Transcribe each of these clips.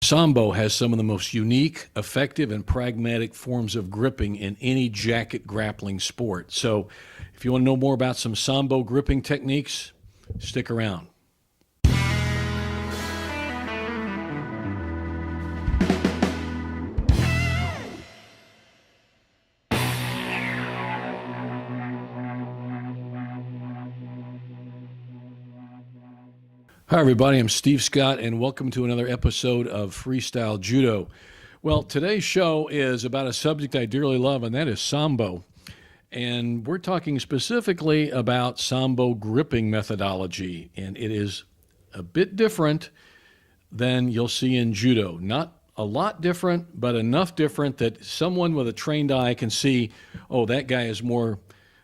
Sambo has some of the most unique, effective, and pragmatic forms of gripping in any jacket grappling sport. So if you want to know more about some Sambo gripping techniques, stick around. Hi, everybody. I'm Steve Scott, and welcome to another episode of Freestyle Judo. Well, today's show is about a subject I dearly love, and that is Sambo. And we're talking specifically about Sambo gripping methodology, and it is a bit different than you'll see in Judo. Not a lot different, but enough different that someone with a trained eye can see, oh, that guy is more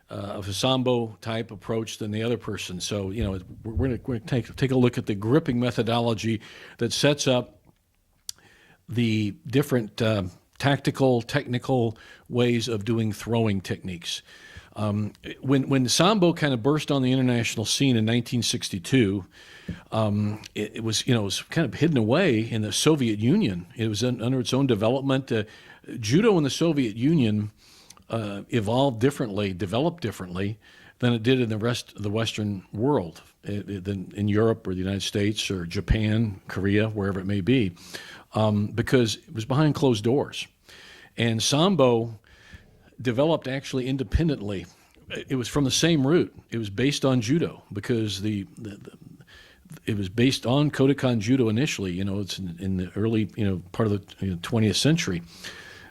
of a Sambo type approach than the other person. So, we're going to take a look at the gripping methodology that sets up the different tactical, technical ways of doing throwing techniques. When Sambo kind of burst on the international scene in 1962, it was kind of hidden away in the Soviet Union. It was under its own development. Judo in the Soviet Union evolved differently, developed differently than it did in the rest of the Western world, in Europe or the United States or Japan, Korea, wherever it may be, because it was behind closed doors. And Sambo developed actually independently. It was from the same root. It was based on Judo because it was based on Kodokan Judo initially. It's in the early part of the 20th century.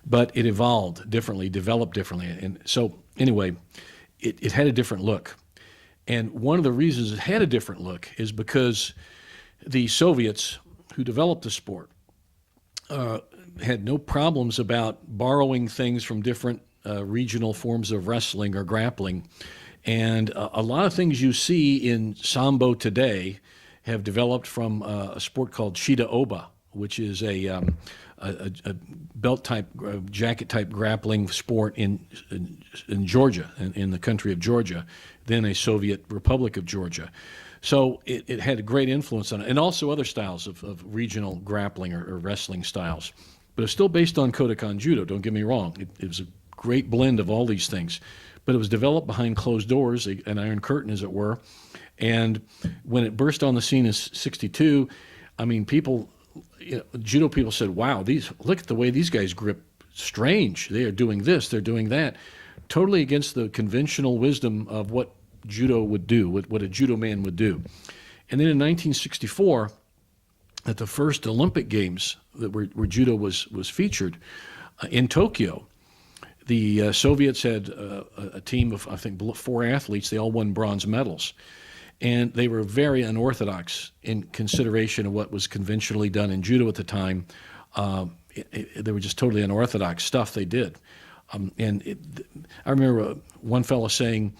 But it evolved differently, developed differently. And so anyway, it had a different look. And one of the reasons it had a different look is because the Soviets who developed the sport had no problems about borrowing things from different regional forms of wrestling or grappling. And a lot of things you see in Sambo today have developed from a sport called Shida Oba, which is a belt type, jacket type grappling sport in Georgia, in the country of Georgia, then a Soviet Republic of Georgia. So it had a great influence on it, and also other styles of regional grappling or wrestling styles. But it's still based on Kodokan Judo, don't get me wrong. It was a great blend of all these things. But it was developed behind closed doors, an iron curtain, as it were. And when it burst on the scene in '62, I mean, Judo people said, wow, look at the way these guys grip. Strange. They are doing this, they're doing that. Totally against the conventional wisdom of what Judo would do, what a Judo man would do. And then in 1964, at the first Olympic Games where Judo was featured in Tokyo, the Soviets had a team of, I think, 4 athletes. They all won bronze medals. And they were very unorthodox in consideration of what was conventionally done in Judo at the time. They were just totally unorthodox stuff they did. I remember one fellow saying,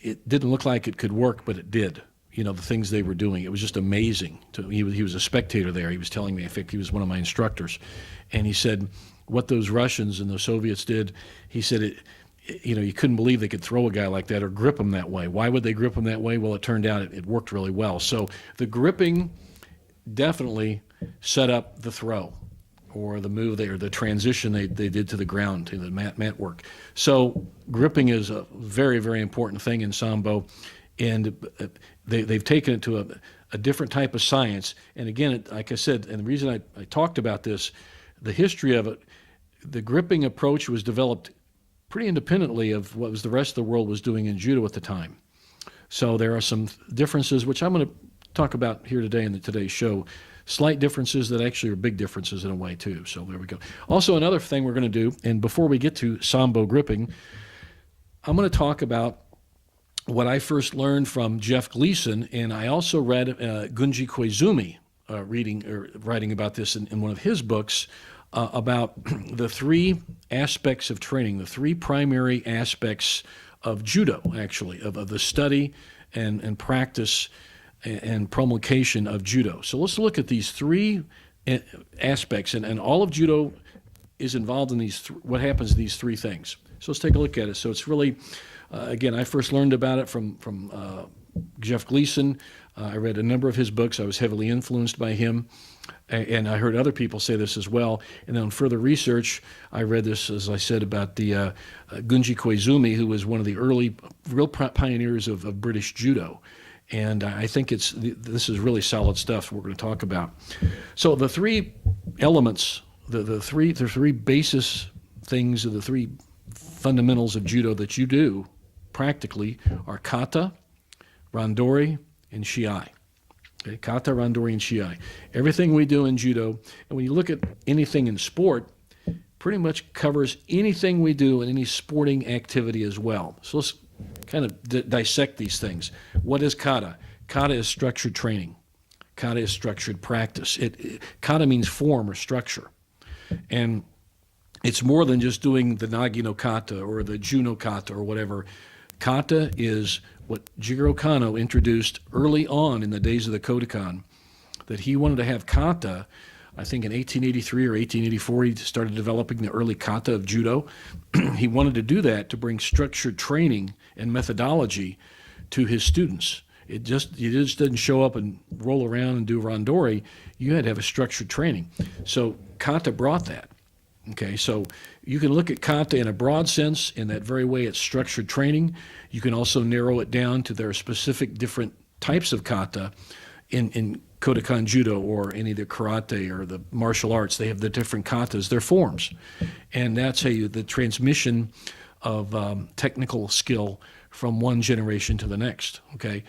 it didn't look like it could work, but it did. The things they were doing. It was just amazing. He was a spectator there. He was telling me, in fact, he was one of my instructors. And he said, what those Russians and the Soviets did, he said, you couldn't believe they could throw a guy like that or grip him that way. Why would they grip him that way? Well, it turned out it worked really well. So the gripping definitely set up the throw or the move or the transition they did to the ground, to the mat work. So gripping is a very, very important thing in Sambo, and they've taken it to a different type of science. And again, like I said, and the reason I talked about this, the history of it, the gripping approach was developed pretty independently of what the rest of the world was doing in Judo at the time. So there are some differences, which I'm going to talk about here today in today's show, slight differences that actually are big differences in a way too. So there we go. Also, another thing we're going to do, and before we get to Sambo gripping, I'm going to talk about what I first learned from Jeff Gleason, and I also read Gunji Koizumi writing about this in one of his books, about the 3 aspects of training, the 3 primary aspects of Judo, actually, of the study and practice and promulgation of Judo. So let's look at these 3 aspects, and all of Judo is involved in what happens in these 3 things. So let's take a look at it. So it's really, again, I first learned about it from Jeff Gleason. I read a number of his books. I was heavily influenced by him. And I heard other people say this as well. And then on further research, I read this, as I said, about the Gunji Koizumi, who was one of the early real pioneers of British judo. And I think this is really solid stuff we're going to talk about. So the three elements, the three basis things, the three fundamentals of judo that you do practically are kata, randori, and shiai. Okay, kata, randori, and shiai. Everything we do in judo, and when you look at anything in sport, pretty much covers anything we do in any sporting activity as well. So let's kind of dissect these things. What is kata? Kata is structured training. Kata is structured practice. Kata means form or structure. And it's more than just doing the Nagi no kata or the Ju no kata or whatever. Kata is what Jigoro Kano introduced early on in the days of the Kodokan, that he wanted to have kata. I think in 1883 or 1884, he started developing the early kata of judo. He wanted to do that to bring structured training and methodology to his students. You just didn't show up and roll around and do randori. You had to have a structured training. So kata brought that. Okay, so you can look at kata in a broad sense. In that very way, it's structured training. You can also narrow it down to their specific different types of kata in Kodokan Judo or any of the karate or the martial arts. They have the different katas, their forms. And that's the transmission of technical skill from one generation to the next. Okay,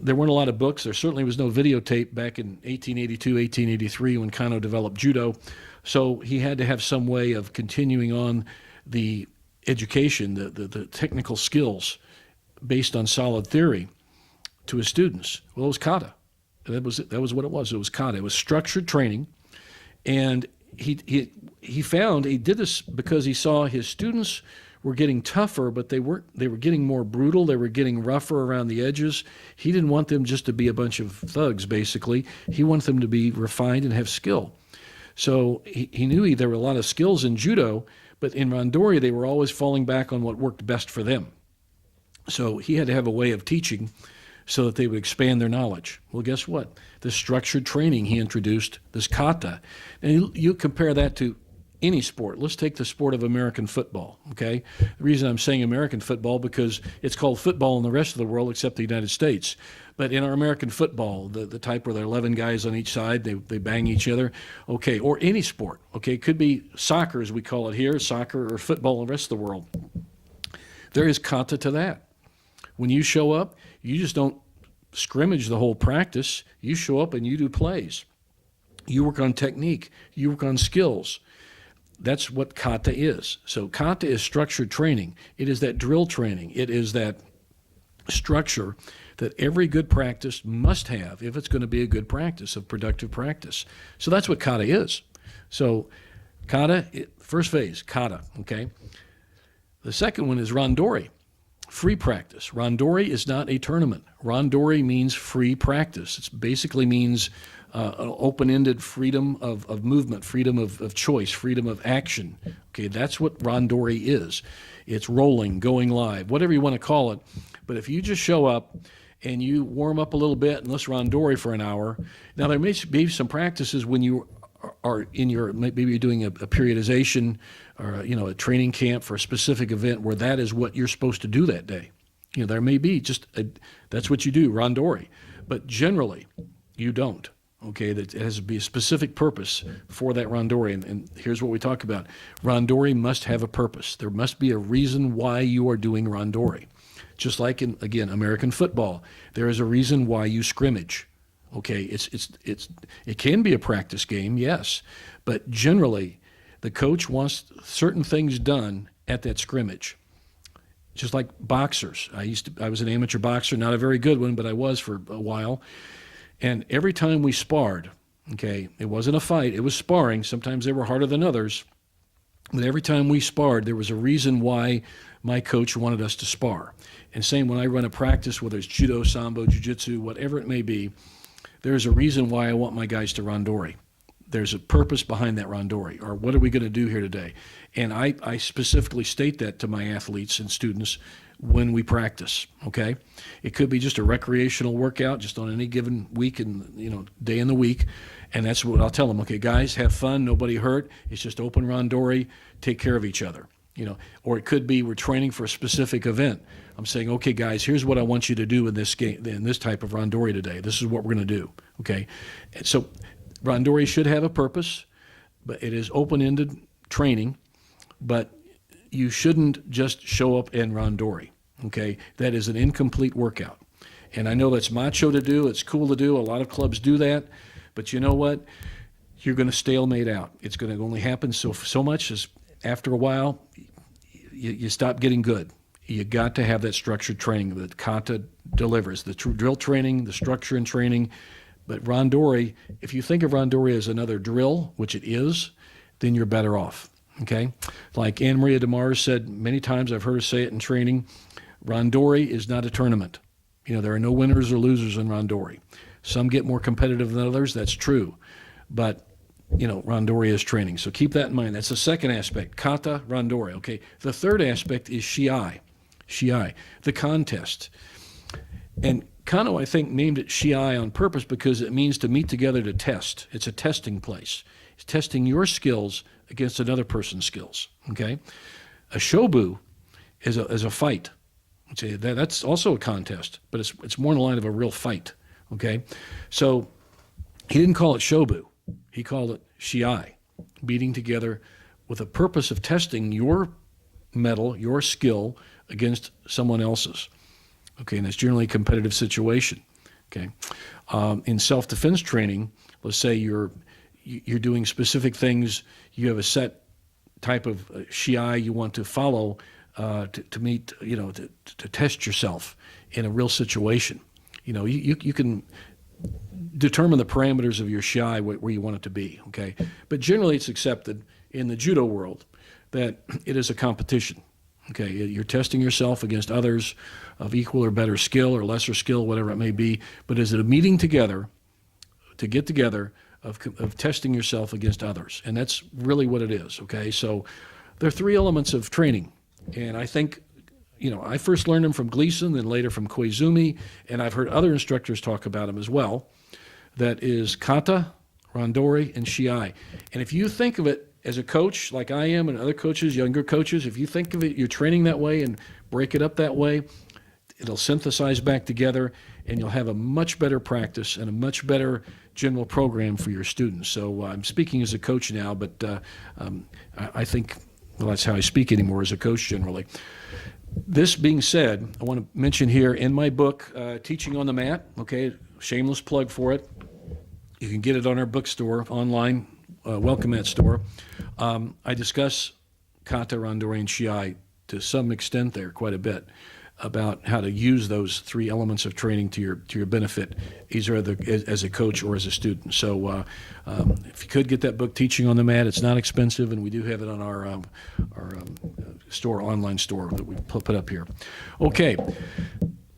there weren't a lot of books. There certainly was no videotape back in 1882, 1883 when Kano developed judo. So he had to have some way of continuing on the education, the technical skills based on solid theory to his students. Well, it was kata. That was what it was. It was kata. It was structured training. And he found he did this because he saw his students were getting tougher, but they were getting more brutal. They were getting rougher around the edges. He didn't want them just to be a bunch of thugs, basically. He wanted them to be refined and have skill. So he knew there were a lot of skills in judo, but in randori, they were always falling back on what worked best for them. So he had to have a way of teaching so that they would expand their knowledge. Well, guess what? The structured training he introduced, this kata. And you compare that to any sport. Let's take the sport of American football, okay? The reason I'm saying American football because it's called football in the rest of the world except the United States. But in our American football, the type where there are 11 guys on each side, they bang each other, okay, or any sport, okay? It could be soccer, as we call it here, soccer or football in the rest of the world. There is kata to that. When you show up, you just don't scrimmage the whole practice. You show up and you do plays. You work on technique. You work on skills. That's what kata is. So kata is structured training. It is that drill training. It is that structure that every good practice must have if it's going to be a good practice, of productive practice. So that's what kata is. So kata, first phase, kata, okay? The second one is randori, free practice. Randori is not a tournament. Randori means free practice. It basically means an open-ended freedom of movement, freedom of choice, freedom of action. Okay, that's what randori is. It's rolling, going live, whatever you want to call it. But if you just show up and you warm up a little bit and let's randori for an hour, now there may be some practices when you are in your, maybe you're doing a periodization or a training camp for a specific event where that is what you're supposed to do that day. There may be that's what you do, randori. But generally, you don't. Okay, that it has to be a specific purpose for that randori. And here's what we talk about. Randori must have a purpose. There must be a reason why you are doing randori. Just like in, again, American football, there is a reason why you scrimmage. Okay, it can be a practice game, yes, but generally the coach wants certain things done at that scrimmage. Just like boxers. I was an amateur boxer, not a very good one, but I was for a while. And every time we sparred, okay, it wasn't a fight, it was sparring. Sometimes they were harder than others. But every time we sparred, there was a reason why my coach wanted us to spar. And same when I run a practice, whether it's judo, sambo, jiu-jitsu, whatever it may be, there's a reason why I want my guys to randori. there's a purpose behind that randori, or what are we going to do here today? And I specifically state that to my athletes and students when we practice, okay? It could be just a recreational workout just on any given week and, day in the week. And that's what I'll tell them. Okay, guys, have fun, nobody hurt. It's just open randori, take care of each other, Or it could be we're training for a specific event. I'm saying, okay, guys, here's what I want you to do in this game, in this type of randori today. This is what we're going to do, okay? And so randori should have a purpose, but it is open-ended training, but you shouldn't just show up in randori, okay? That is an incomplete workout. And I know that's macho to do. It's cool to do. A lot of clubs do that. But you know what? You're going to stalemate out. It's going to only happen so much as after a while, you stop getting good. You got to have that structured training that Kata delivers, the drill training, the structure and training. But randori, if you think of randori as another drill, which it is, then you're better off. Okay, like Anne Maria DeMars said many times, I've heard her say it in training, randori is not a tournament. There are no winners or losers in randori. Some get more competitive than others, that's true. But, randori is training. So keep that in mind. That's the second aspect, kata, randori. Okay, the third aspect is shiai, the contest. And Kano, I think, named it shiai on purpose because it means to meet together to test. It's a testing place. It's testing your skills against another person's skills, okay? A shobu is a fight. That's also a contest, but it's more in the line of a real fight, okay? So he didn't call it shobu. He called it shiai, meeting together with a purpose of testing your mettle, your skill against someone else's, okay? And that's generally a competitive situation, okay? In self-defense training, let's say you're doing specific things, you have a set type of shiai you want to follow to meet, to test yourself in a real situation. You can determine the parameters of your shiai where you want it to be, okay? But generally it's accepted in the judo world that it is a competition, okay? You're testing yourself against others of equal or better skill or lesser skill, whatever it may be, but is it a meeting together to get together of testing yourself against others? And that's really what it is, okay? So there are three elements of training. And I think, I first learned them from Gleason, then later from Koizumi, and I've heard other instructors talk about them as well. That is kata, randori, and shiai. And if you think of it as a coach, like I am and other coaches, younger coaches, if you think of it, you're training that way and break it up that way, it'll synthesize back together, and you'll have a much better practice and a much better general program for your students. So I'm speaking as a coach now, but I think, that's how I speak anymore as a coach generally. This being said, I want to mention here in my book, Teaching on the Mat, okay, shameless plug for it. You can get it on our bookstore online, Welcome Mat store. I discuss kata, randori, and shiai to some extent there, quite a bit, about how to use those three elements of training to your benefit, either as a coach or as a student. So if you could get that book, Teaching on the Mat, it's not expensive, and we do have it on our store, online store that we put up here. Okay,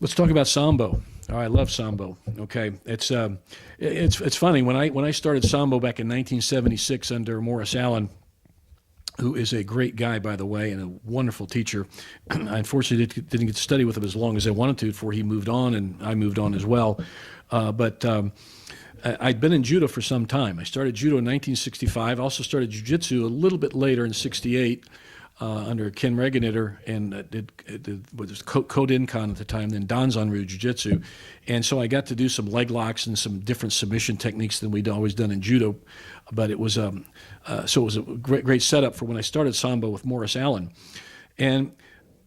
let's talk about Sambo. Oh, I love Sambo. Okay, it's funny when I started Sambo back in 1976 under Morris Allen, who is a great guy, by the way, and a wonderful teacher. I unfortunately didn't get to study with him as long as I wanted to before he moved on, and I moved on as well. But I'd been in judo for some time. I started judo in 1965. I also started Jiu-Jitsu a little bit later in 68 under Ken Regenitter, and was Kodenkan at the time, then Danzanryu Jiu-Jitsu. And so I got to do some leg locks and some different submission techniques than we'd always done in judo. But it was so it was a great setup for when I started Sambo with Morris Allen.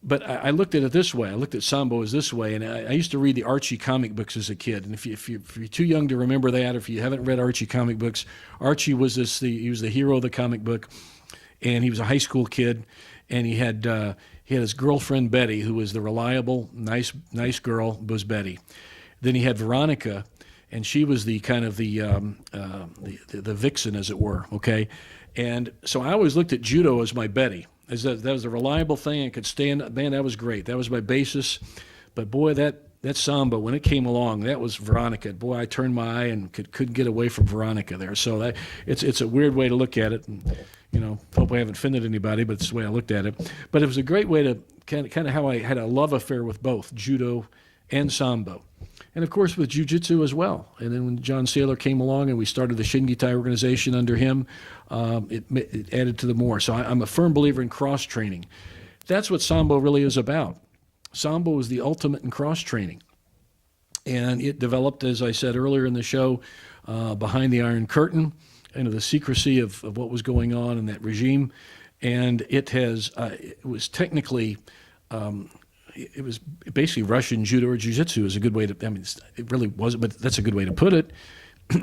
But I looked at it this way. I looked at Sambo as this way, and I used to read the Archie comic books as a kid. And if you're too young to remember that, or if you haven't read Archie comic books, Archie was he was the hero of the comic book, and he was a high school kid, and he had his girlfriend Betty, who was the reliable, nice girl, was Betty. Then he had Veronica, and she was the kind of the vixen, as it were. Okay, and so I always looked at judo as my Betty. That was a reliable thing. I could stand. Man, that was great. That was my basis. But boy, that that Sambo, when it came along, that was Veronica. Boy, I turned my eye and couldn't get away from Veronica there. So it's a weird way to look at it. And, hope I haven't offended anybody, but it's the way I looked at it. But it was a great way to kind of how I had a love affair with both judo and Sambo. And of course with Jiu-Jitsu as well. And then when John Saylor came along and we started the Shingitai organization under him, it added to the more. So I'm a firm believer in cross-training. That's what Sambo really is about. Sambo is the ultimate in cross-training. And it developed, as I said earlier in the show, behind the Iron Curtain, the secrecy of what was going on in that regime. And it was technically... it was basically Russian judo or jiu-jitsu is a good way to, it really wasn't, but that's a good way to put it.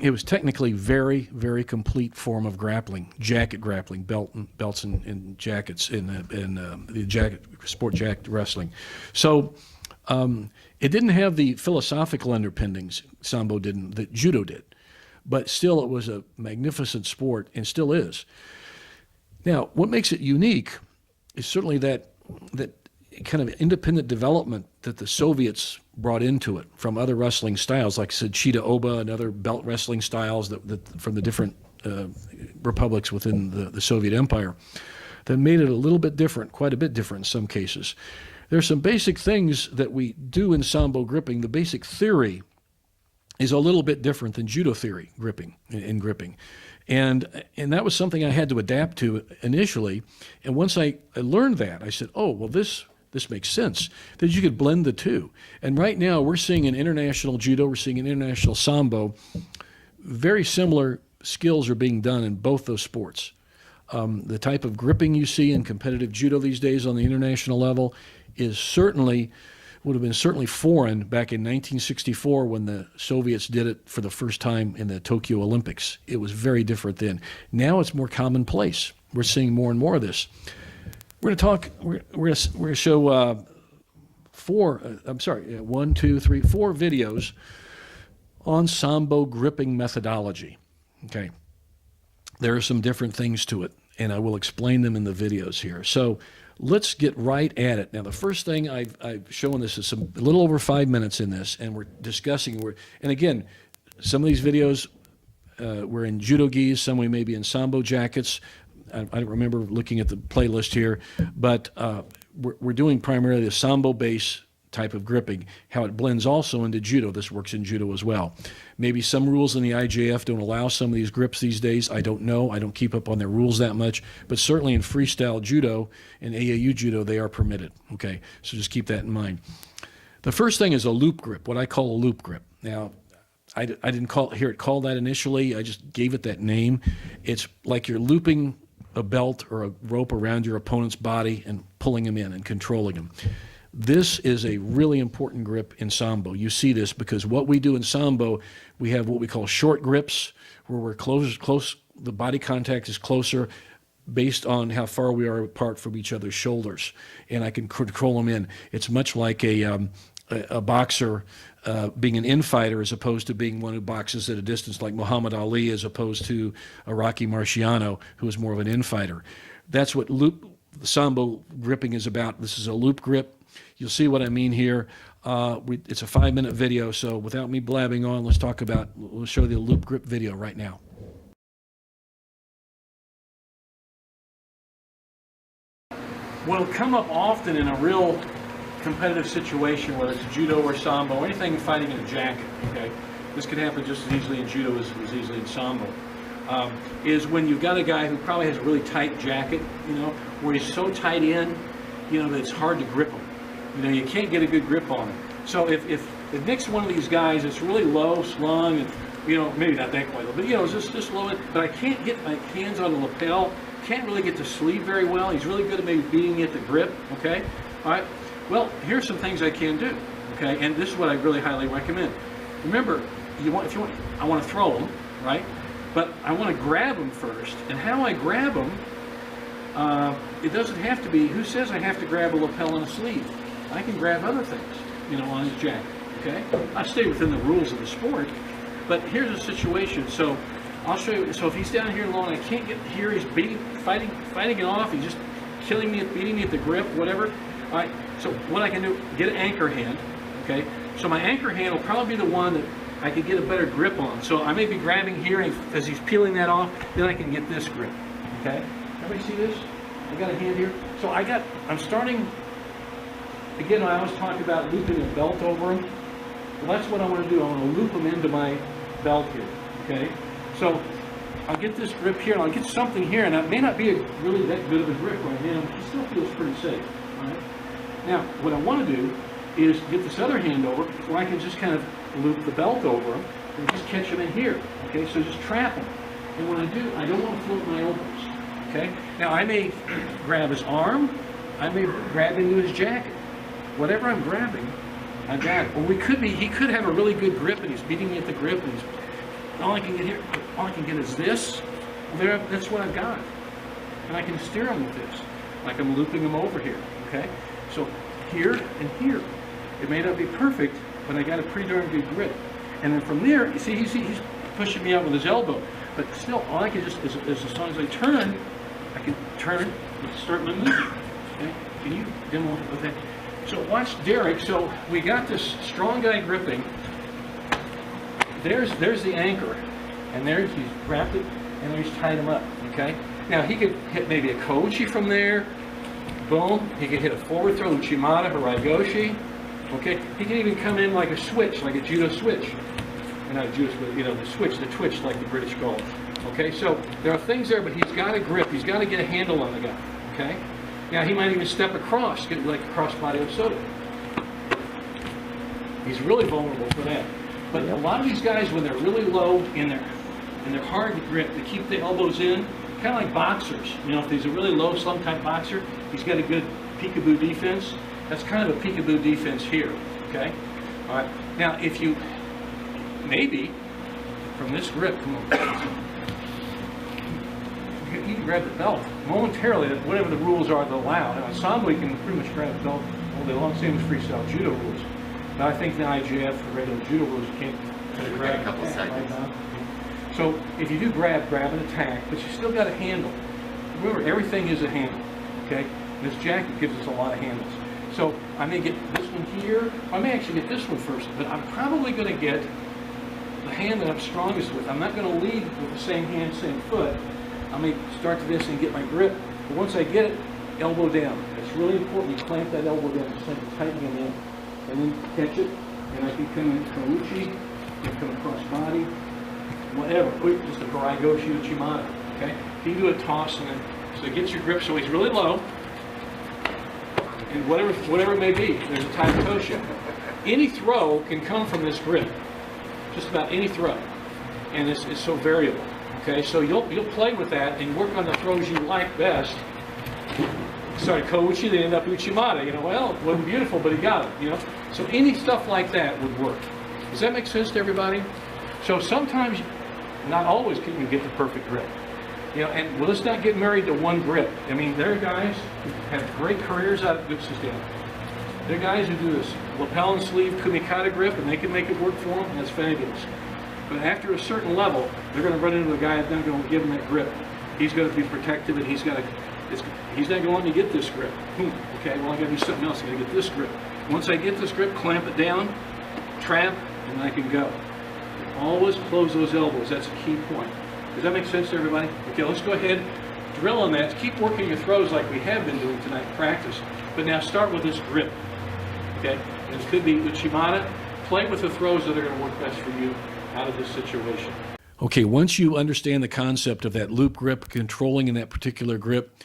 It was technically very, very complete form of grappling, jacket grappling, belts and jackets in the jacket, sport jacket wrestling. So it didn't have the philosophical underpinnings, Sambo didn't, that judo did. But still it was a magnificent sport and still is. Now, what makes it unique is certainly that kind of independent development that the Soviets brought into it from other wrestling styles, like I said, Shida Oba and other belt wrestling styles that from the different republics within the Soviet Empire, that made it a little bit different, quite a bit different in some cases. There's some basic things that we do in Sambo gripping. The basic theory is a little bit different than judo theory gripping. And that was something I had to adapt to initially. And once I learned that, I said, oh, well, this makes sense, that you could blend the two. And right now we're seeing in international judo, we're seeing in international Sambo, very similar skills are being done in both those sports. The type of gripping you see in competitive judo these days on the international level would have been certainly foreign back in 1964 when the Soviets did it for the first time in the Tokyo Olympics. It was very different then. Now it's more commonplace. We're seeing more and more of this. We're going to show four videos on Sambo gripping methodology. Okay. There are some different things to it, and I will explain them in the videos here. So let's get right at it. Now, the first thing I've shown this is a little over 5 minutes in this, and we're discussing, and again, some of these videos were in judo gis, some we may be in Sambo jackets. I don't remember looking at the playlist here, but we're doing primarily the Sambo base type of gripping, how it blends also into judo. This works in judo as well. Maybe some rules in the IJF don't allow some of these grips these days. I don't know. I don't keep up on their rules that much, but certainly in freestyle judo and AAU judo, they are permitted. Okay, so just keep that in mind. The first thing is a loop grip, what I call a loop grip. Now, I didn't hear it called that initially. I just gave it that name. It's like you're looping a belt or a rope around your opponent's body and pulling him in and controlling him. This is a really important grip in Sambo. You see this because what we do in Sambo, we have what we call short grips, where we're close, the body contact is closer based on how far we are apart from each other's shoulders, and I can control them in. It's much like a boxer being an infighter as opposed to being one who boxes at a distance, like Muhammad Ali, as opposed to a Rocky Marciano, who is more of an infighter. That's what Sambo gripping is about. This is a loop grip. You'll see what I mean here. It's a 5-minute video, so without me blabbing on, let's show the loop grip video right now. What'll come up often in a real competitive situation, whether it's judo or Sambo, anything fighting in a jacket, okay? This could happen just as easily in judo as easily in Sambo. Is when you've got a guy who probably has a really tight jacket, where he's so tight in, that it's hard to grip him. You can't get a good grip on him. So if Nick's one of these guys that's really low, slung, and maybe not that quite low, but it's just low, but I can't get my hands on the lapel, can't really get the sleeve very well. He's really good at maybe beating at the grip, okay? All right, well, here's some things I can do, okay? And this is what I really highly recommend. Remember, I want to throw him, right? But I want to grab him first, and how I grab him, it doesn't have to be, who says I have to grab a lapel and a sleeve? I can grab other things, on his jacket, okay? I stay within the rules of the sport, but here's a situation. So I'll show you. So if he's down here alone, I can't get here, he's fighting it off, he's just killing me, beating me at the grip, whatever. All right, so what I can do, get an anchor hand, okay? So my anchor hand will probably be the one that I could get a better grip on. So I may be grabbing here, and as he's peeling that off, then I can get this grip, okay? Everybody see this? I got a hand here. So I'm starting, again, I always talk about looping a belt over him. Well, that's what I want to do. I want to loop them into my belt here, okay? So I'll get this grip here, and I'll get something here, and it may not be really that good of a grip right now, but it still feels pretty safe, all right? Now, what I want to do is get this other hand over where I can just kind of loop the belt over him and just catch him in here, okay? So just trap him. And when I do, I don't want to float my elbows, okay? Now, I may grab his arm, I may grab into his jacket. Whatever I'm grabbing, I got it. Or he could have a really good grip, and he's beating me at the grip, and all I can get here, all I can get is this. Well, that's what I've got. And I can steer him with this, like I'm looping him over here, okay? So here and here. It may not be perfect, but I got a pretty darn good grip. And then from there, you see, he's pushing me out with his elbow. But still, all I can just, as long as I turn, I can turn and start my movement. Okay? Can you demo with that? So watch Derek. So we got this strong guy gripping. There's the anchor. And there he's wrapped it, and there he's tied him up. Okay? Now he could hit maybe a koichi from there. Boom. He could hit a forward throw, uchimata, haraigoshi. Okay, he can even come in like a switch, like a judo switch. Not a judo switch, the twitch like the British call it. Okay, so there are things there, but he's got a grip. He's got to get a handle on the guy. Okay, now he might even step across, get like a crossbody of soda. He's really vulnerable for that. But a lot of these guys, when they're really low in their hard grip, they keep the elbows in, kind of like boxers. If he's a really low slum type boxer, he's got a good peekaboo defense. That's kind of a peekaboo defense here, okay? All right, now if you, maybe, from this grip, come on, you can grab the belt momentarily, whatever the rules are that allow. Now, Sambo, you can pretty much grab the belt all day long, same as freestyle judo rules. But I think the IJF, the regular judo rules, you can't grab a couple seconds. Right. So if you do grab and attack, but you still got a handle. Remember, everything is a handle, okay? This jacket gives us a lot of handles. So I may get this one here, I may actually get this one first, but I'm probably going to get the hand that I'm strongest with. I'm not going to lead with the same hand, same foot. I may start to this and get my grip, but once I get it, elbow down. It's really important you clamp that elbow down, just like tightening it in, and then catch it, and I can come in Kauchi, I can come across body, whatever, just a haraigoshi uchimata, okay? You can do a toss, and then, so it gets your grip so he's really low, and whatever it may be, there's a tight tosha. Any throw can come from this grip, just about any throw, and it's so variable. Okay, so you'll play with that and work on the throws you like best. Started Koichi, they end up Uchimata. Well, it wasn't beautiful, but he got it. So any stuff like that would work. Does that make sense to everybody? So sometimes, not always, can you get the perfect grip. And let's not get married to one grip. I mean, there are guys who have great careers out of good system. There are guys who do this lapel and sleeve kumikata grip, and they can make it work for them. That's fabulous. But after a certain level, they're going to run into a guy that's not going to give him that grip. He's going to be protective, and he's not going to let me get this grip. Okay, well, I got to do something else. I got to get this grip. Once I get this grip, clamp it down, trap, and I can go. Always close those elbows. That's a key point. Does that make sense to everybody? Okay, let's go ahead, drill on that. Keep working your throws like we have been doing tonight in practice. But now start with this grip. Okay, and it could be Uchimata. Play with the throws that are going to work best for you out of this situation. Okay, once you understand the concept of that loop grip, controlling in that particular grip,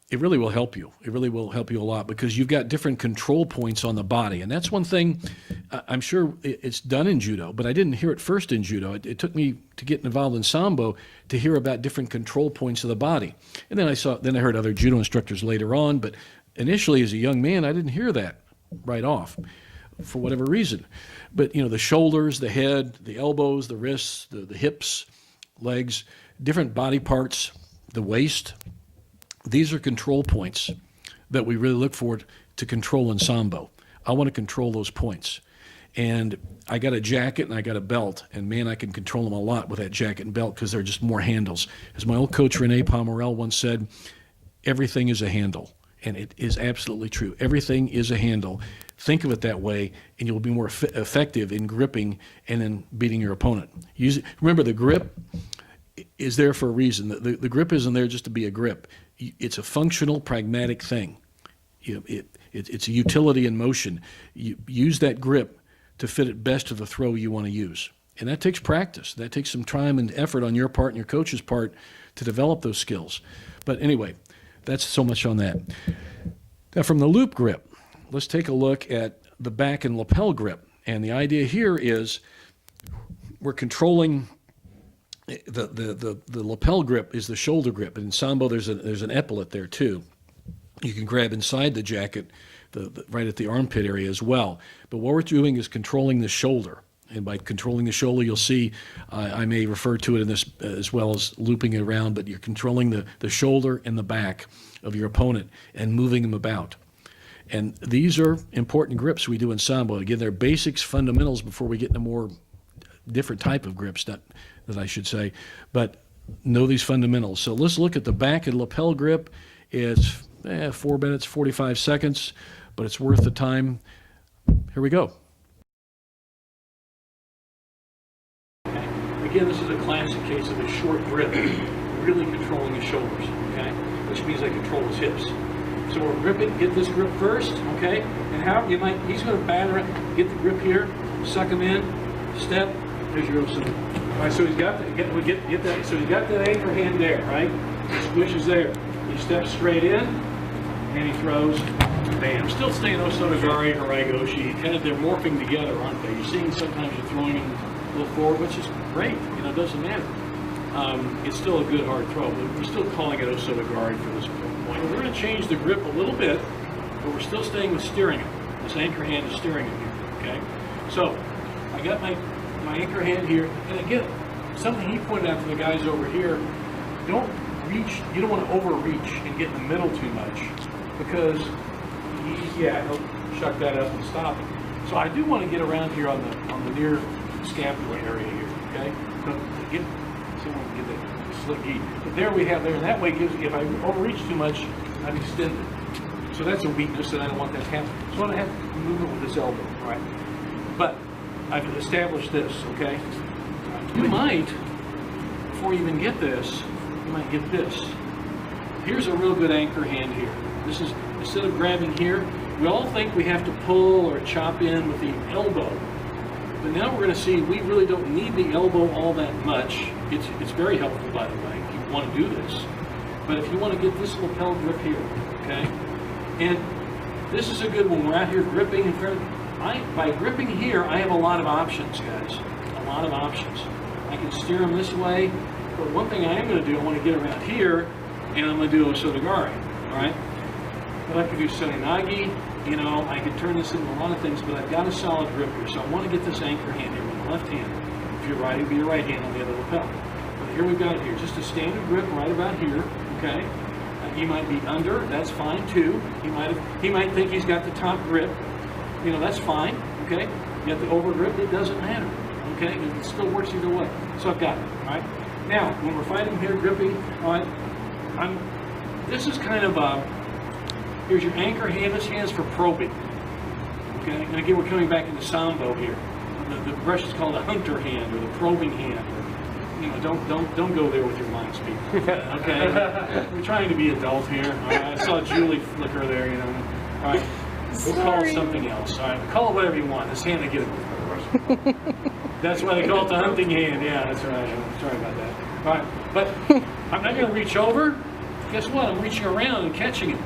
it really will help you. It really will help you a lot because you've got different control points on the body. And that's one thing, I'm sure it's done in judo, but I didn't hear it first in judo. It took me to get involved in Sambo to hear about different control points of the body. And then I heard other judo instructors later on, but initially as a young man, I didn't hear that right off for whatever reason. But the shoulders, the head, the elbows, the wrists, the hips, legs, different body parts, the waist, these are control points that we really look for to control in Sambo. I want to control those points. And I got a jacket and I got a belt, and man, I can control them a lot with that jacket and belt because they're just more handles. As my old coach Rene Pomerel once said, everything is a handle. And it is absolutely true. Everything is a handle. think of it that way, and you'll be more effective in gripping and in beating your opponent. Remember, the grip is there for a reason. The grip isn't there just to be a grip. It's a functional, pragmatic thing. It's a utility in motion. You use that grip to fit it best to the throw you want to use. And that takes practice. That takes some time and effort on your part and your coach's part to develop those skills. But anyway, that's so much on that. Now, from the loop grip, let's take a look at the back and lapel grip. And the idea here is we're controlling the lapel grip is the shoulder grip. And in Sambo, there's an epaulet there too. You can grab inside the jacket, right at the armpit area as well. But what we're doing is controlling the shoulder. And by controlling the shoulder, you'll see, I may refer to it in this as well as looping it around, but you're controlling the shoulder and the back of your opponent and moving them about. And these are important grips we do in Sambo. Again, they're basics, fundamentals before we get into more different type of grips, that I should say. But know these fundamentals. So let's look at the back and lapel grip. It's 4 minutes, 45 seconds, but it's worth the time. Here we go. Again, this is a classic case of a short grip, really controlling his shoulders, okay? Which means I control his hips. So we're gripping, get this grip first, okay? And how you might, he's going to batter it, get the grip here, suck him in, step, there's your Osuna. All right, so he's got get that, so he's got that anchor hand there, right? The squish is there. He steps straight in, and he throws, bam. Still staying Osotogari, Haraigoshi, kind of they're morphing together, aren't they? You're seeing sometimes you're throwing them a little forward, which is great, it doesn't matter. It's still a good hard throw, but we're still calling it Osotogari for this point. We're going to change the grip a little bit, but we're still staying with steering him. This anchor hand is steering him here, okay? So, I got my anchor hand here, and again, something he pointed out to the guys over here, don't reach, you don't want to overreach and get in the middle too much, because he'll chuck that up and stop it. So I do want to get around here on the near scapula area here, okay? So someone get that slick gi. But there we have there, and that way gives, if I overreach too much, I'm extended. So that's a weakness, and I don't want that to happen. So I want to have movement with this elbow, right? But I've established this, okay? You might, before you even get this, you might get this. Here's a real good anchor hand here. This is, instead of grabbing here, we all think we have to pull or chop in with the elbow. But now we're going to see we really don't need the elbow all that much. It's very helpful, by the way, if you want to do this. But if you want to get this lapel grip here, okay? And this is a good one. We're out here gripping in front of, by gripping here, I have a lot of options, guys. A lot of options. I can steer them this way, but one thing I am going to do, I want to get around here, and I'm going to do Osotogari, all right? But I can do Senenagi, I can turn this into a lot of things, but I've got a solid grip here, so I want to get this anchor hand here with the left hand. If you're right, it'll be your right hand on the other lapel. But here we've got it here, just a standard grip right about here, okay? He might be under, that's fine too. He might think he's got the top grip. That's fine, okay? You have the over grip, it doesn't matter, okay? It still works either way. So I've got it, all right? Now, when we're fighting here, gripping, all right, this is kind of here's your anchor hand. This hand's for probing, okay? And again, we're coming back into Sambo here. The brush is called a hunter hand or the probing hand. Don't go there with your mind speed, okay? We're trying to be adult here. All right? I saw Julie flicker there, All right. We'll call it something else. All right, call it whatever you want. This hand, I get it. That's why they call it the hunting hand. Yeah, that's right. I'm sorry about that. All right, but I'm not going to reach over. Guess what? I'm reaching around and catching him.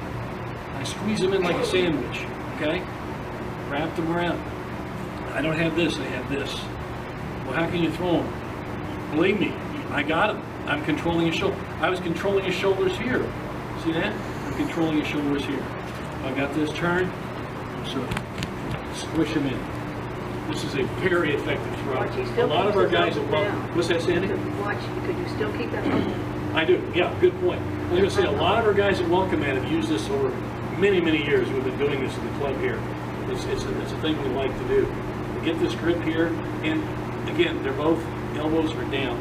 I squeeze him in like a sandwich. Okay, wrap them around. I don't have this. I have this. Well, how can you throw him? Believe me, I got him. I'm controlling his shoulder. I was controlling his shoulders here. See that? I'm controlling his shoulders here. I got this turn. So squish him in. This is a very effective throw. A lot of our guys have what's that, Sandy? Could you still keep that up? I do, yeah, good point. I was going to say, a lot of our guys at Welcome Man have used this over many, many years. We've been doing this in the club here. It's a thing we like to do. We get this grip here, and again, they're both elbows are down.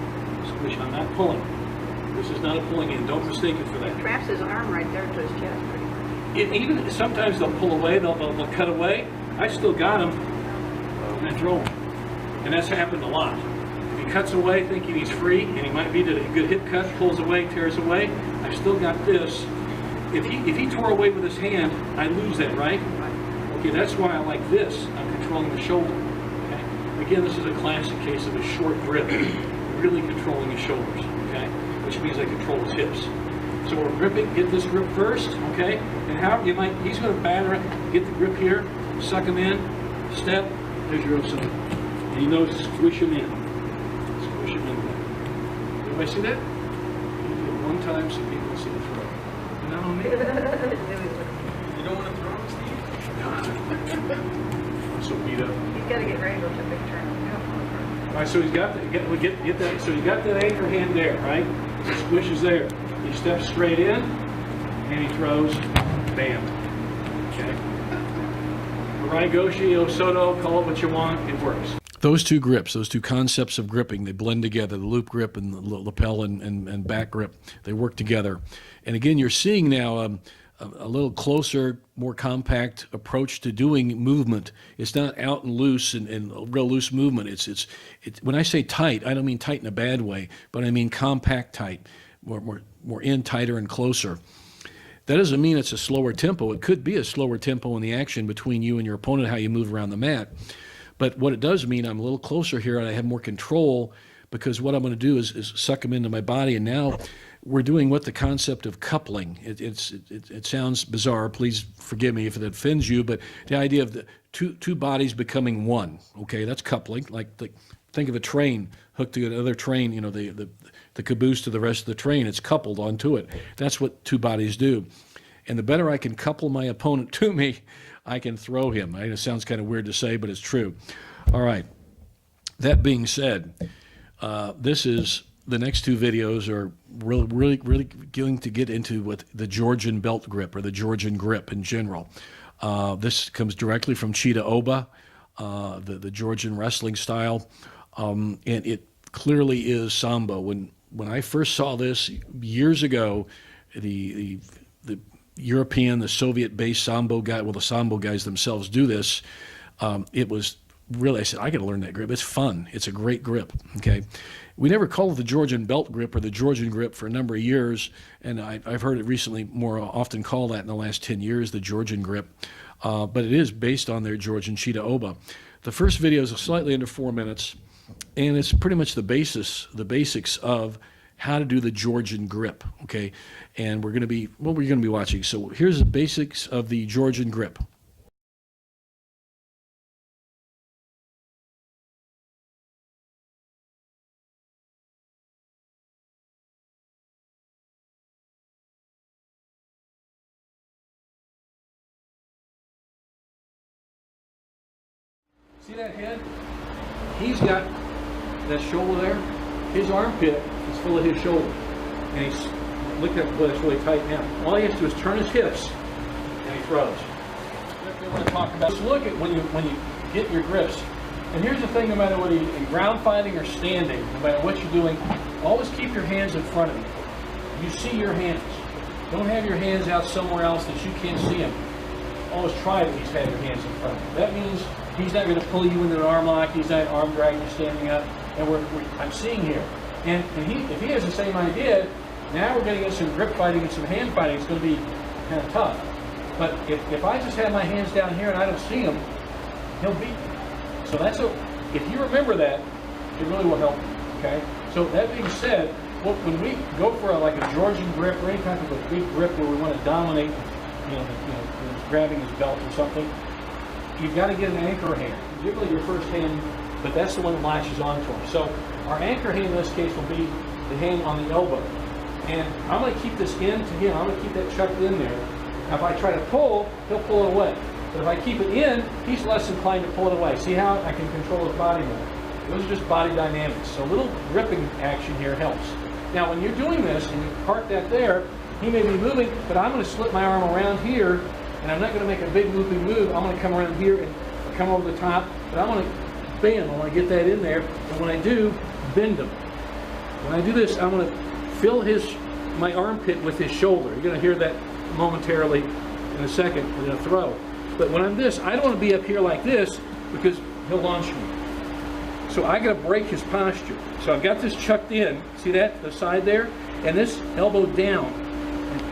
Squish, I'm not pulling. This is not a pulling in. Don't mistake it for that. Traps his arm right there to his chest, pretty much. Even sometimes they'll pull away, they'll cut away, I still got him, and I throw him. And that's happened a lot. If he cuts away thinking he's free, and he might be a good hip cut, pulls away, tears away, I've still got this. If he tore away with his hand, I lose that, right? Okay, that's why I like this. I'm controlling the shoulder. Okay? Again, this is a classic case of a short grip, really controlling his shoulders, okay? Which means I control his hips. So we're gripping, get this grip first, okay? And how you might, he's going to batter it, get the grip here, suck him in, step, there's your Osaka. And he knows to squish him in. Squish him in there. Everybody see that? You do it one time so people see the throw. Not on me. You don't want to throw him, Steve? I'm so beat up. He's got to get ready to go to a big tournament. All right, so he's got the, get that. So he's got that anchor hand there, right? The squish is there. He steps straight in, and he throws. Bam. Okay. Raigoshi, Osoto, call it what you want. It works. Those two grips, those two concepts of gripping, they blend together. The loop grip and the lapel and back grip, they work together. And again, you're seeing now a little closer, more compact approach to doing movement. It's not out and loose and real loose movement. It's when I say tight, I don't mean tight in a bad way, but I mean compact tight, more in, tighter, and closer. That doesn't mean it's a slower tempo. It could be a slower tempo in the action between you and your opponent, how you move around the mat. But what it does mean, I'm a little closer here and I have more control, because what I'm going to do is suck them into my body. And now we're doing what the concept of coupling. It sounds bizarre. Please forgive me if it offends you, but the idea of the two bodies becoming one. Okay, that's coupling. Like think of a train hooked to another train. You know, the caboose to the rest of the train. It's coupled onto it. That's what two bodies do. And the better I can couple my opponent to me, I can throw him. It sounds kind of weird to say, but it's true. All right. That being said, this is the next two videos are really going to get into what the Georgian belt grip, or the Georgian grip in general. This comes directly from Chida Oba, the Georgian wrestling style, and it clearly is Sambo. When I first saw this years ago, the European, the Soviet-based Sambo guy, well, the Sambo guys themselves do this. It was really, I said, I got to learn that grip. It's fun. It's a great grip. Okay, we never called it the Georgian belt grip or the Georgian grip for a number of years, and I've heard it recently more often called that in the last 10 years, the Georgian grip. But it is based on their Georgian Chida Oba. The first video is slightly under 4 minutes, and it's pretty much the basics of how to do the Georgian grip, okay? And we're going to be watching. So here's the basics of the Georgian grip. See that head? He's got that shoulder there. His armpit is full of his shoulder. And he's, look at where it's really tight now. All he has to do is turn his hips and he throws. What we want to talk about is look at when you get your grips. And here's the thing, no matter whether you're in ground fighting or standing, no matter what you're doing, always keep your hands in front of you. You see your hands. Don't have your hands out somewhere else that you can't see them. Always try to at least have your hands in front of you. That means he's not going to pull you into an arm lock. He's not arm dragging you standing up. And I'm seeing here. And if he has the same idea, now we're getting into some grip fighting and some hand fighting. It's going to be kind of tough. But if I just have my hands down here and I don't see him, he'll beat me. So if you remember that, it really will help you. Okay. So that being said, when we go for like a Georgian grip or any type of a big grip where we want to dominate, grabbing his belt or something, you've got to get an anchor hand. Usually your first hand, but that's the one that latches onto him. So our anchor hand in this case will be the hand on the elbow. And I'm going to keep this in to him. I'm going to keep that chucked in there. Now if I try to pull, he'll pull it away. But if I keep it in, he's less inclined to pull it away. See how I can control his body more? Those are just body dynamics. So a little gripping action here helps. Now when you're doing this and you park that there, he may be moving, but I'm going to slip my arm around here, and I'm not going to make a big looping move. I'm going to come around here and come over the top, but I'm going to bend. I want to get that in there, and when I do, bend him. When I do this, I'm going to fill my armpit with his shoulder. You're going to hear that momentarily in a second. We're going to throw. But when I'm this, I don't want to be up here like this because he'll launch me. So I got to break his posture. So I've got this chucked in, see that, the side there? And this elbow down.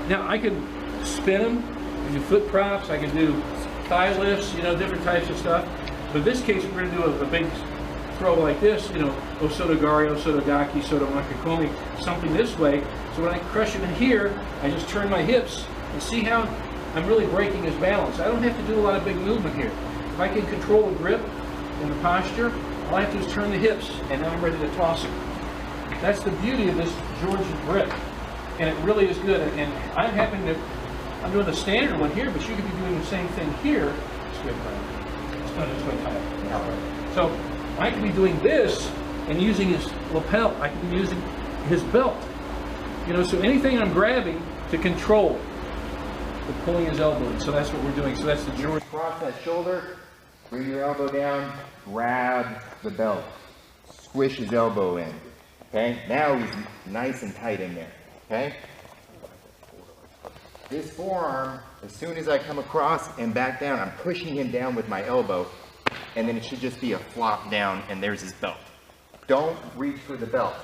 Now I can spin him, I can do foot props, I can do thigh lifts, you know, different types of stuff. But in this case, we're going to do a big throw like this, you know, osotogari, osotogaki, sotomakikomi, something this way. So when I crush him in here, I just turn my hips and see how I'm really breaking his balance. I don't have to do a lot of big movement here. If I can control the grip and the posture, all I have to do is turn the hips, and now I'm ready to toss him. That's the beauty of this Georgian grip, and it really is good. And I'm doing the standard one here, but you could be doing the same thing here. So I could be doing this and using his lapel. I could be using his belt. You know, so anything I'm grabbing to control, the pulling his elbow in. So that's what we're doing. So that's the Georgian. Cross that shoulder, bring your elbow down, grab the belt, squish his elbow in. Okay, now he's nice and tight in there. Okay, this forearm, as soon as I come across and back down, I'm pushing him down with my elbow, and then it should just be a flop down, and there's his belt. Don't reach for the belt.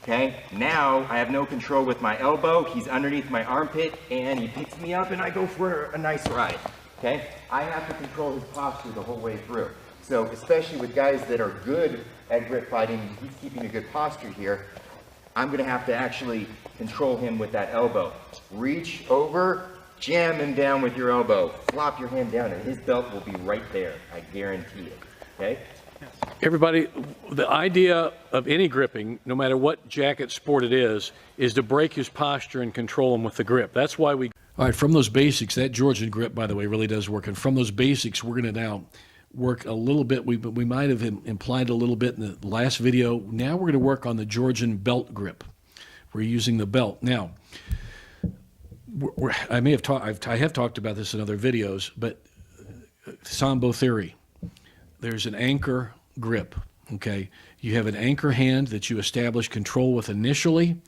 Okay, now I have no control with my elbow. He's underneath my armpit, and he picks me up, and I go for a nice ride. Okay, I have to control his posture the whole way through. So especially with guys that are good at grip fighting, he's keeping a good posture here, I'm going to have to actually control him with that elbow. Reach over, jam him down with your elbow, flop your hand down, and his belt will be right there. I guarantee it. Okay? Everybody, the idea of any gripping, no matter what jacket sport it is to break his posture and control him with the grip. That's why we... All right, from those basics, that Georgian grip, by the way, really does work. And from those basics, we're going to now work a little bit. We might have implied a little bit in the last video. Now we're going to work on the Georgian belt grip. We're using the belt. Now, I have talked about this in other videos, but Sambo theory. There's an anchor grip, okay? You have an anchor hand that you establish control with initially, and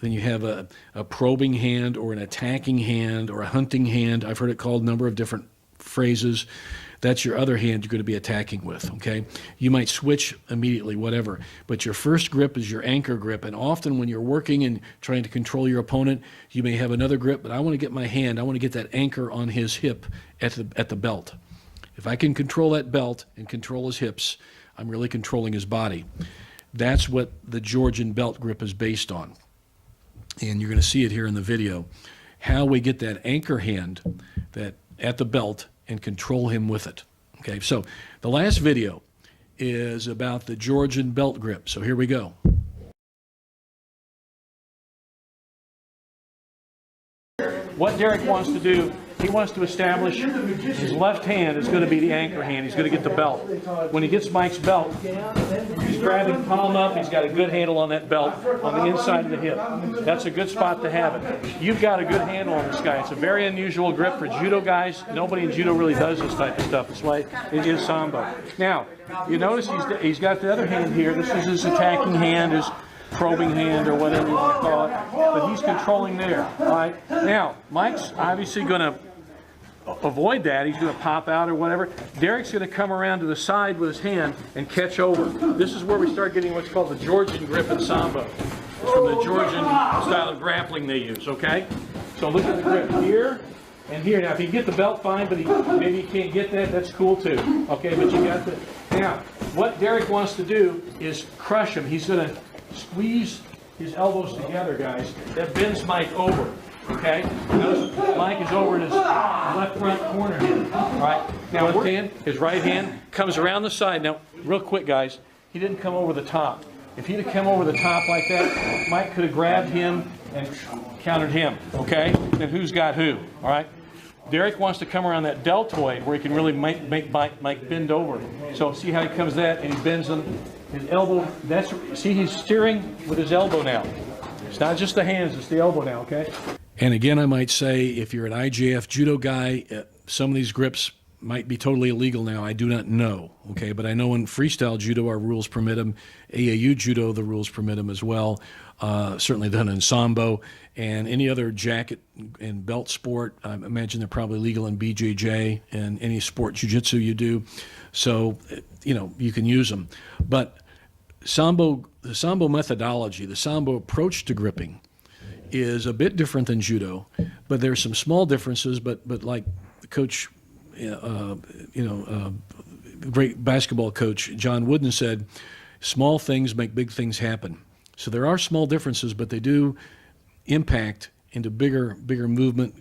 then you have a probing hand or an attacking hand or a hunting hand. I've heard it called a number of different phrases. That's your other hand you're going to be attacking with, okay? You might switch immediately, whatever, but your first grip is your anchor grip, and often when you're working and trying to control your opponent, you may have another grip, but I want to get my hand, I want to get that anchor on his hip at the belt. If I can control that belt and control his hips, I'm really controlling his body. That's what the Georgian belt grip is based on. And you're going to see it here in the video, how we get that anchor hand that at the belt and control him with it. Okay, so the last video is about the Georgian belt grip. So here we go. What Derek wants to do, he wants to establish his left hand is going to be the anchor hand. He's going to get the belt. When he gets Mike's belt, he's grabbing palm up. He's got a good handle on that belt on the inside of the hip. That's a good spot to have it. You've got a good handle on this guy. It's a very unusual grip for judo guys. Nobody in judo really does this type of stuff. That's why it is Sambo. Now, you notice he's got the other hand here. This is his attacking hand, his probing hand or whatever you want to call it, but he's controlling there. All right. Now, Mike's obviously going to avoid that. He's going to pop out or whatever. Derek's going to come around to the side with his hand and catch over. This is where we start getting what's called the Georgian grip in Sambo. It's from the Georgian style of grappling they use, okay? So look at the grip here and here. Now, if you get the belt, fine, but maybe you can't get that, that's cool too. Okay, but you got the... Now, what Derek wants to do is crush him. He's going to squeeze his elbows together, guys. That bends Mike over, okay? Notice Mike is over in his left front corner here, all right? Now left hand, his right hand comes around the side. Now, real quick, guys, he didn't come over the top. If he'd have come over the top like that, Mike could have grabbed him and countered him, okay? Then who's got who, all right? Derek wants to come around that deltoid where he can really make Mike bend over. So see how he comes that and he bends him. His elbow, see he's steering with his elbow now. It's not just the hands, it's the elbow now, okay? And again, I might say, if you're an IJF judo guy, some of these grips might be totally illegal now. I do not know, okay? But I know in freestyle judo, our rules permit them. AAU judo, the rules permit them as well. certainly done in Sambo, and any other jacket and belt sport. I imagine they're probably legal in BJJ and any sport Jiu-Jitsu you do. So, you can use them. But the Sambo methodology, the Sambo approach to gripping is a bit different than Judo, but there's some small differences, but like the coach, great basketball coach John Wooden said, small things make big things happen. So there are small differences, but they do impact into bigger movement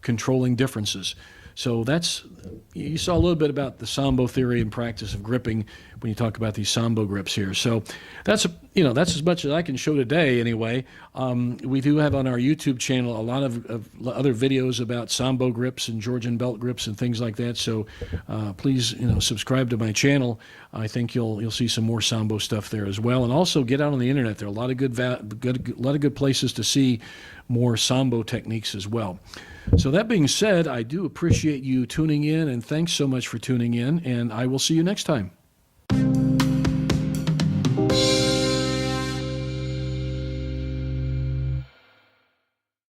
controlling differences. So you saw a little bit about the Sambo theory and practice of gripping when you talk about these Sambo grips here. So that's as much as I can show today anyway. We do have on our YouTube channel a lot of other videos about Sambo grips and Georgian belt grips and things like that. So please, subscribe to my channel. I think you'll see some more Sambo stuff there as well. And also get out on the internet. There are a lot of good places to see more Sambo techniques as well. So that being said, I do appreciate you tuning in, and thanks so much for tuning in, and I will see you next time.